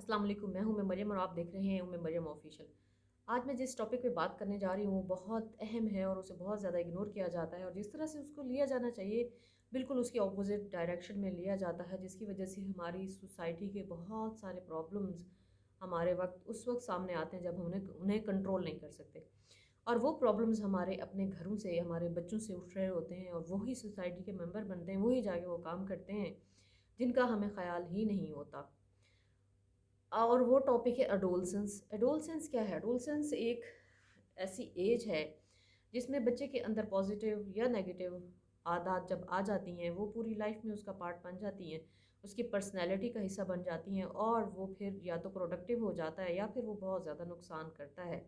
अस्सलाम वालेकुम। मैं मरियम और आप देख रहे हैं मरियम ऑफिशियल। आज मैं जिस टॉपिक पे बात करने जा रही हूँ वो बहुत अहम है और उसे बहुत ज़्यादा इग्नोर किया जाता है, और जिस तरह से उसको लिया जाना चाहिए बिल्कुल उसके ऑपोजिट डायरेक्शन में लिया जाता है, जिसकी वजह से हमारी सोसाइटी के बहुत सारे प्रॉब्लम्स हमारे उस वक्त सामने आते हैं जब हम उन्हें उन्हें कंट्रोल नहीं कर सकते। और वो प्रॉब्लम्स हमारे अपने घरों से, हमारे बच्चों से उठ रहे होते हैं, और वही सोसाइटी के मेंबर बनते हैं, वही जाके वो काम करते हैं जिनका हमें ख्याल ही नहीं होता। और वो टॉपिक है एडोलसेंस। एडोलसेंस क्या है? एडोलसेंस एक ऐसी एज है जिसमें बच्चे के अंदर पॉजिटिव या नेगेटिव आदत जब आ जाती हैं वो पूरी लाइफ में उसका पार्ट बन जाती हैं, उसकी पर्सनैलिटी का हिस्सा बन जाती हैं, और वो फिर या तो प्रोडक्टिव हो जाता है या फिर वो बहुत ज़्यादा नुकसान करता है।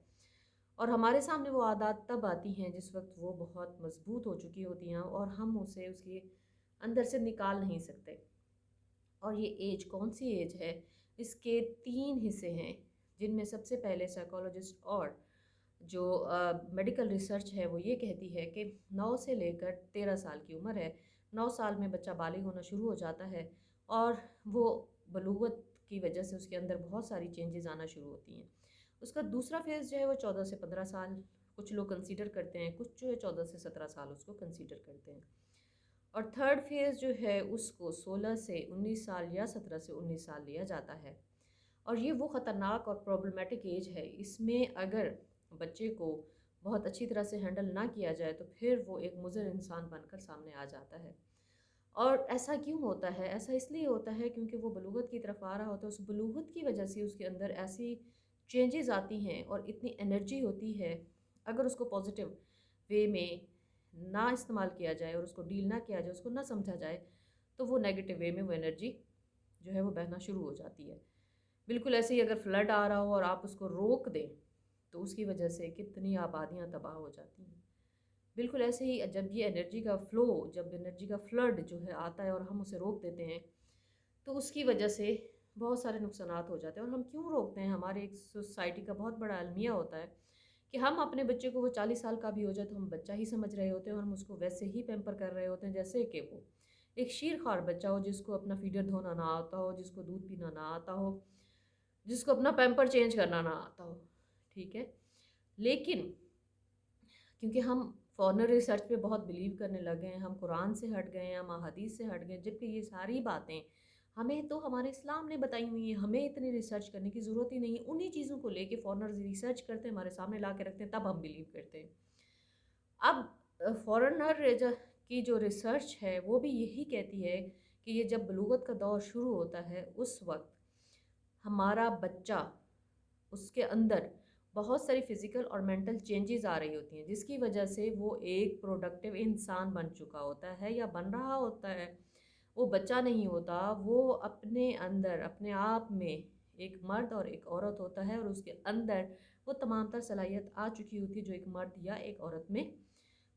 और हमारे सामने वो आदत तब आती हैं जिस वक्त वो बहुत मजबूत हो चुकी होती हैं और हम उसे उसके अंदर से निकाल नहीं सकते। और ये एज कौन सी एज है? इसके तीन हिस्से हैं, जिनमें सबसे पहले साइकोलॉजिस्ट और जो मेडिकल रिसर्च है वो ये कहती है कि 9 से लेकर 13 साल की उम्र है। 9 साल में बच्चा बालिग होना शुरू हो जाता है, और वो बलूगत की वजह से उसके अंदर बहुत सारी चेंजेस आना शुरू होती हैं। उसका दूसरा फेज़ जो है वो 14 से 15 साल कुछ लोग कंसीडर करते हैं, कुछ जो है 14 से 17 साल उसको कंसीडर करते हैं। और थर्ड फेज़ जो है उसको 16 से 19 साल या 17 से 19 साल लिया जाता है। और ये वो ख़तरनाक और प्रॉब्लमेटिक एज है, इसमें अगर बच्चे को बहुत अच्छी तरह से हैंडल ना किया जाए तो फिर वो एक मुज़र इंसान बनकर सामने आ जाता है। और ऐसा क्यों होता है? ऐसा इसलिए होता है क्योंकि वो बलूगत की तरफ आ रहा होता है, उस बलूगत की वजह से उसके अंदर ऐसी चेंजेस आती हैं और इतनी एनर्जी होती है, अगर उसको पॉजिटिव वे में ना इस्तेमाल किया जाए और उसको डील ना किया जाए, उसको ना समझा जाए, तो वो नेगेटिव वे में वो एनर्जी जो है वो बहना शुरू हो जाती है। बिल्कुल ऐसे ही अगर फ्लड आ रहा हो और आप उसको रोक दें तो उसकी वजह से कितनी आबादियाँ तबाह हो जाती हैं। बिल्कुल ऐसे ही जब ये एनर्जी का फ़्लो, जब एनर्जी का फ्लड जो है आता है और हम उसे रोक देते हैं, तो उसकी वजह से बहुत सारे नुकसानात हो जाते हैं। और हम क्यों रोकते हैं? हमारे एक सोसाइटी का बहुत बड़ा अलमिया होता है कि हम अपने बच्चे को, वो 40 साल का भी हो जाए तो हम बच्चा ही समझ रहे होते हैं, और हम उसको वैसे ही पैम्पर कर रहे होते हैं जैसे कि वो एक शीर-ख्वार बच्चा हो, जिसको अपना फीडर धोना ना आता हो, जिसको दूध पीना ना आता हो, जिसको अपना पैम्पर चेंज करना ना आता हो। ठीक है? लेकिन क्योंकि हम फॉरेनर रिसर्च पे बहुत बिलीव करने लगे हैं, हम कुरान से हट गए हैं, हम अहादीस से हट गए हैं, जबकि ये सारी बातें हमें तो हमारे इस्लाम ने बताई हुई हैं, हमें इतनी रिसर्च करने की ज़रूरत ही नहीं है। उन्हीं चीज़ों को लेके फॉरेनर्स रिसर्च करते हैं, हमारे सामने ला के रखते हैं, तब हम बिलीव करते हैं। अब फॉरेनर की जो रिसर्च है वो भी यही कहती है कि ये जब बलूगत का दौर शुरू होता है उस वक्त हमारा बच्चा, उसके अंदर बहुत सारी फिज़िकल और मेंटल चेंजेस आ रही होती हैं, जिसकी वजह से वो एक प्रोडक्टिव इंसान बन चुका होता है या बन रहा होता है। वो बच्चा नहीं होता, वो अपने अंदर अपने आप में एक मर्द और एक औरत होता है, और उसके अंदर वो तमाम तर सलाहियत आ चुकी होती है जो एक मर्द या एक औरत में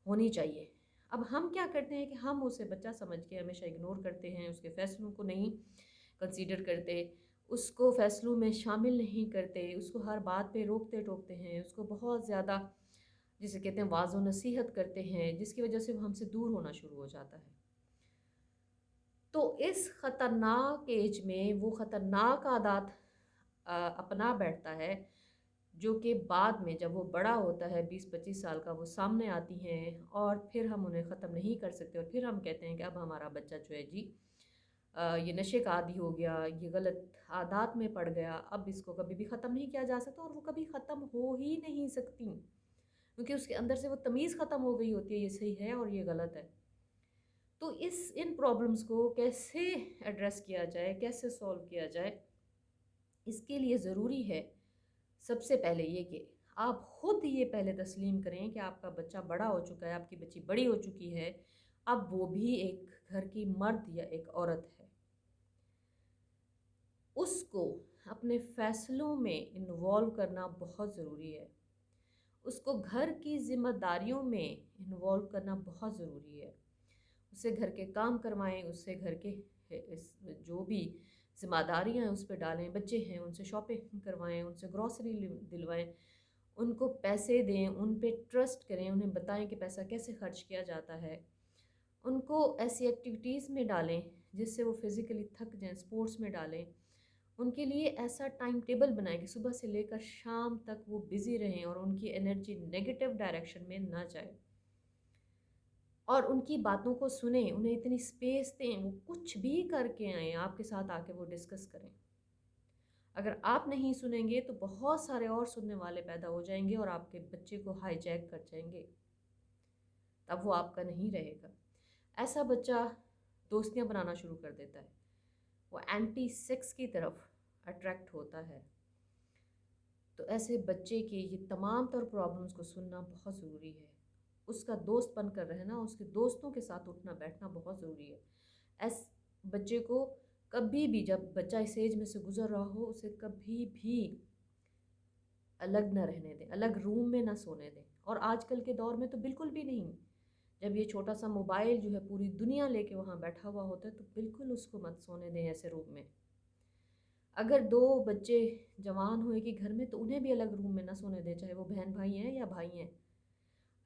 होनी चाहिए। अब हम क्या करते हैं कि हम उसे बच्चा समझ के हमेशा इग्नोर करते हैं, उसके फ़ैसलों को नहीं कंसीडर करते, उसको फ़ैसलों में शामिल नहीं करते, उसको हर बात पे रोकते-टोकते हैं, उसको बहुत ज़्यादा जिसे कहते हैं वाज़ो-नसीहत करते हैं, जिसकी वज़ह से वो हमसे दूर होना शुरू हो जाता है। तो इस ख़तरनाक एज में वो ख़तरनाक आदत अपना बैठता है, जो कि बाद में जब वो बड़ा होता है 20-25 साल का, वो सामने आती हैं और फिर हम उन्हें ख़त्म नहीं कर सकते, और फिर हम कहते हैं कि अब हमारा बच्चा जो है जी ये नशे का आदी हो गया, ये गलत आदत में पड़ गया, अब इसको कभी भी ख़त्म नहीं किया जा सकता, और वो कभी ख़त्म हो ही नहीं सकती, क्योंकि उसके अंदर से वो तमीज़ ख़त्म हो गई होती है, ये सही है और ये गलत है। तो इन प्रॉब्लम्स को कैसे एड्रेस किया जाए, कैसे सॉल्व किया जाए, इसके लिए ज़रूरी है सबसे पहले ये कि आप खुद ये पहले तस्लीम करें कि आपका बच्चा बड़ा हो चुका है, आपकी बच्ची बड़ी हो चुकी है, अब वो भी एक घर की मर्द या एक औरत है। उसको अपने फ़ैसलों में इन्वॉल्व करना बहुत ज़रूरी है। उसको घर की ज़िम्मेदारियों में इन्वॉल्व करना बहुत ज़रूरी है। उससे घर के काम करवाएँ, उससे घर के जो भी ज़िम्मेदारियाँ हैं उस पे डालें, बच्चे हैं उनसे शॉपिंग करवाएँ, उनसे ग्रॉसरी दिलवाएँ, उनको पैसे दें, उन पे ट्रस्ट करें, उन्हें बताएँ कि पैसा कैसे खर्च किया जाता है। उनको ऐसी एक्टिविटीज़ में डालें जिससे वो फिज़िकली थक जाएँ, स्पोर्ट्स में डालें, ان کے لیے ایسا ٹائم ٹیبل بنائیں کہ صبح سے لے کر شام تک وہ بزی رہیں اور ان کی انرجی نگیٹو ڈائریکشن میں نہ جائے، اور ان کی باتوں کو سنیں، انہیں اتنی اسپیس دیں، وہ کچھ بھی کر کے آئیں، آپ کے ساتھ آ کے وہ ڈسکس کریں۔ اگر آپ نہیں سنیں گے تو بہت سارے اور سننے والے پیدا ہو جائیں گے اور آپ کے بچے کو ہائی جیک کر جائیں گے، تب وہ آپ کا نہیں رہے گا۔ ایسا بچہ دوستیاں بنانا شروع کر دیتا ہے، وہ اینٹی سیکس کی طرف اٹریکٹ ہوتا ہے۔ تو ایسے بچے کے یہ تمام تر پرابلمس کو سننا بہت ضروری ہے، اس کا دوست بن کر رہنا، اس کے دوستوں کے ساتھ اٹھنا بیٹھنا بہت ضروری ہے۔ ایس بچے کو کبھی بھی، جب بچہ اس ایج میں سے گزر رہا ہو، اسے کبھی بھی الگ نہ رہنے دیں، الگ روم میں نہ سونے دیں، اور آج کل کے دور میں تو بالکل بھی نہیں۔ جب یہ چھوٹا سا موبائل جو ہے پوری دنیا لے کے وہاں بیٹھا ہوا ہوتا ہے تو بالکل اس کو مت سونے دیں ایسے روم میں۔ اگر دو بچے جوان ہوئے کہ گھر میں، تو انہیں بھی الگ روم میں نہ سونے دیں، چاہے وہ بہن بھائی ہیں یا بھائی ہیں۔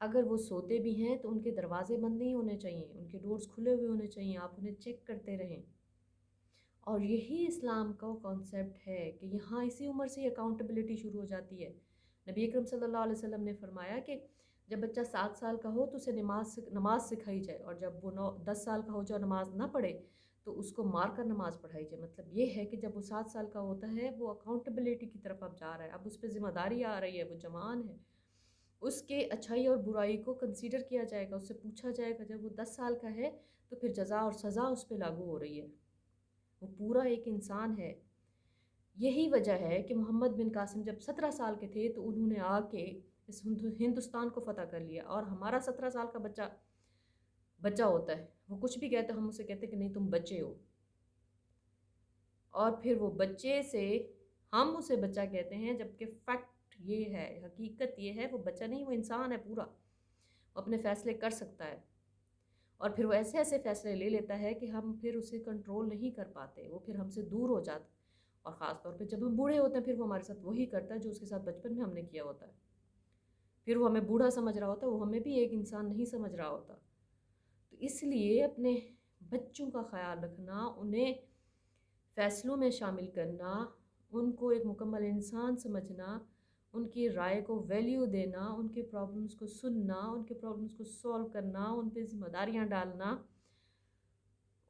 اگر وہ سوتے بھی ہیں تو ان کے دروازے بند نہیں ہونے چاہیے، ان کے ڈورز کھلے ہوئے ہونے چاہیے، آپ انہیں چیک کرتے رہیں۔ اور یہی اسلام کا کانسیپٹ ہے کہ یہاں اسی عمر سے اکاؤنٹیبلٹی شروع ہو جاتی ہے۔ نبی اکرم صلی اللہ علیہ وسلم نے فرمایا کہ جب بچہ 7 سال کا ہو تو اسے نماز سکھائی جائے، اور جب وہ 10 سال کا ہو جائے اور نماز نہ پڑھے تو اس کو مار کر نماز پڑھائی جائے۔ مطلب یہ ہے کہ جب وہ 7 سال کا ہوتا ہے، وہ اکاؤنٹیبلٹی کی طرف اب جا رہا ہے، اب اس پہ ذمہ داری آ رہی ہے، وہ جوان ہے، اس کے اچھائی اور برائی کو کنسیڈر کیا جائے گا، اس سے پوچھا جائے گا۔ جب وہ 10 سال کا ہے تو پھر جزا اور سزا اس پہ لاگو ہو رہی ہے، وہ پورا ایک انسان ہے۔ یہی وجہ ہے کہ محمد بن قاسم جب 17 سال کے تھے تو انہوں نے آ کے اس ہندوستان کو فتح کر لیا، اور ہمارا 17 سال کا بچہ ہوتا ہے، وہ کچھ بھی کہتا ہے ہم اسے کہتے ہیں کہ نہیں تم بچے ہو، اور پھر وہ بچے سے ہم اسے بچہ کہتے ہیں، جبکہ فیکٹ یہ ہے، حقیقت یہ ہے وہ بچہ نہیں، وہ انسان ہے پورا، وہ اپنے فیصلے کر سکتا ہے، اور پھر وہ ایسے ایسے فیصلے لے لیتا ہے کہ ہم پھر اسے کنٹرول نہیں کر پاتے، وہ پھر ہم سے دور ہو جاتا، اور خاص طور پہ جب ہم بوڑھے ہوتے ہیں پھر وہ ہمارے ساتھ وہی کرتا ہے جو اس کے ساتھ بچپن میں ہم نے کیا ہوتا ہے، پھر وہ ہمیں بوڑھا سمجھ رہا ہوتا ہے، وہ ہمیں بھی ایک انسان نہیں سمجھ رہا ہوتا۔ تو اس لیے اپنے بچوں کا خیال رکھنا، انہیں فیصلوں میں شامل کرنا، ان کو ایک مکمل انسان سمجھنا، ان کی رائے کو ویلیو دینا، ان کے پرابلمس کو سننا، ان کے پرابلمس کو سولو کرنا، ان پہ ذمہ داریاں ڈالنا،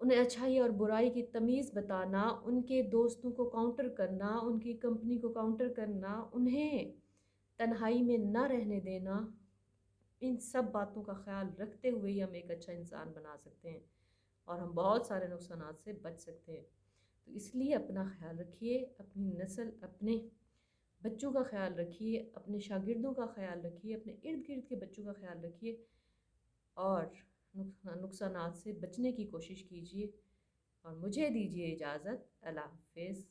انہیں اچھائی اور برائی کی تمیز بتانا، ان کے دوستوں کو کاؤنٹر کرنا، ان کی کمپنی کو کاؤنٹر کرنا، انہیں تنہائی میں نہ رہنے دینا، ان سب باتوں کا خیال رکھتے ہوئے ہی ہم ایک اچھا انسان بنا سکتے ہیں، اور ہم بہت سارے نقصانات سے بچ سکتے ہیں۔ تو اس لیے اپنا خیال رکھیے، اپنی نسل، اپنے بچوں کا خیال رکھیے، اپنے شاگردوں کا خیال رکھیے، اپنے ارد گرد کے بچوں کا خیال رکھیے، اور نقصانات سے بچنے کی کوشش کیجیے، اور مجھے دیجیے اجازت۔ اللہ حافظ۔